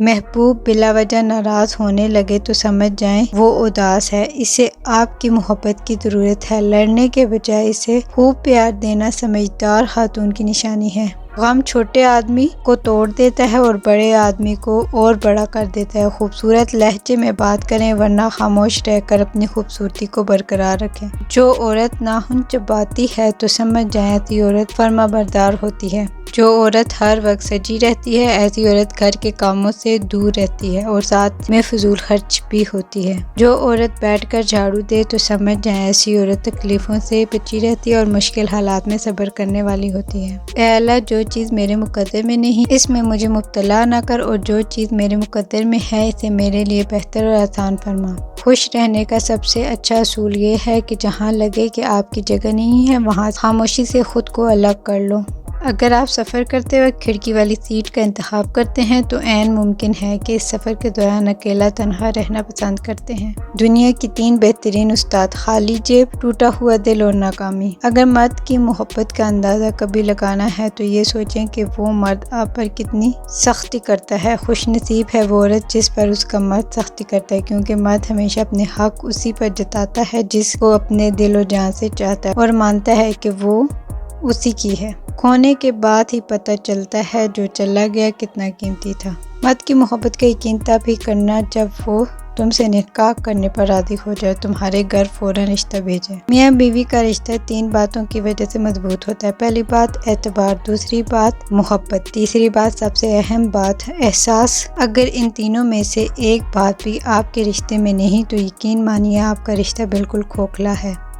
محبوب بلا وجہ ناراض ہونے لگے تو سمجھ جائیں وہ اداس ہے، اسے آپ کی محبت کی ضرورت ہے۔ لڑنے کے بجائے اسے خوب پیار دینا سمجھدار خاتون کی نشانی ہے۔ غم چھوٹے آدمی کو توڑ دیتا ہے اور بڑے آدمی کو اور بڑا کر دیتا ہے۔ خوبصورت لہجے میں بات کریں ورنہ خاموش رہ کر اپنی خوبصورتی کو برقرار رکھیں۔ جو عورت ناخن چباتی ہے تو سمجھ جائیں ایسی عورت فرما بردار ہوتی ہے۔ جو عورت ہر وقت سجی رہتی ہے ایسی عورت گھر کے کاموں سے دور رہتی ہے اور ساتھ میں فضول خرچ بھی ہوتی ہے۔ جو عورت بیٹھ کر جھاڑو دے تو سمجھ جائیں ایسی عورت تکلیفوں سے بچی رہتی ہے اور مشکل حالات میں صبر کرنے والی ہوتی ہے۔ اے اللہ، جو چیز میرے مقدر میں نہیں اس میں مجھے مبتلا نہ کر، اور جو چیز میرے مقدر میں ہے اسے میرے لیے بہتر اور آسان فرما۔ خوش رہنے کا سب سے اچھا اصول یہ ہے کہ جہاں لگے کہ آپ کی جگہ نہیں ہے وہاں خاموشی سے خود کو الگ کر لو۔ اگر آپ سفر کرتے وقت کھڑکی والی سیٹ کا انتخاب کرتے ہیں تو عین ممکن ہے کہ اس سفر کے دوران اکیلا تنہا رہنا پسند کرتے ہیں۔ دنیا کی 3 بہترین استاد: خالی جیب، ٹوٹا ہوا دل اور ناکامی۔ اگر مرد کی محبت کا اندازہ کبھی لگانا ہے تو یہ سوچیں کہ وہ مرد آپ پر کتنی سختی کرتا ہے۔ خوش نصیب ہے وہ عورت جس پر اس کا مرد سختی کرتا ہے، کیونکہ مرد ہمیشہ اپنے حق اسی پر جتاتا ہے جس کو اپنے دل و جان سے چاہتا ہے اور مانتا ہے کہ وہ اسی کی ہے۔ کھونے کے بعد ہی پتہ چلتا ہے جو چلا گیا کتنا قیمتی تھا۔ مرد کی محبت کا یقین تب ہی کرنا جب وہ تم سے نکاح کرنے پر راضی ہو جائے، تمہارے گھر فوراً رشتہ بھیجے۔ میاں بیوی کا رشتہ 3 باتوں کی وجہ سے مضبوط ہوتا ہے۔ پہلی بات اعتبار، دوسری بات محبت، تیسری بات سب سے اہم بات احساس۔ اگر ان تینوں میں سے ایک بات بھی آپ کے رشتے میں نہیں تو یقین مانیے آپ کا رشتہ بالکل کھوکھلا ہے۔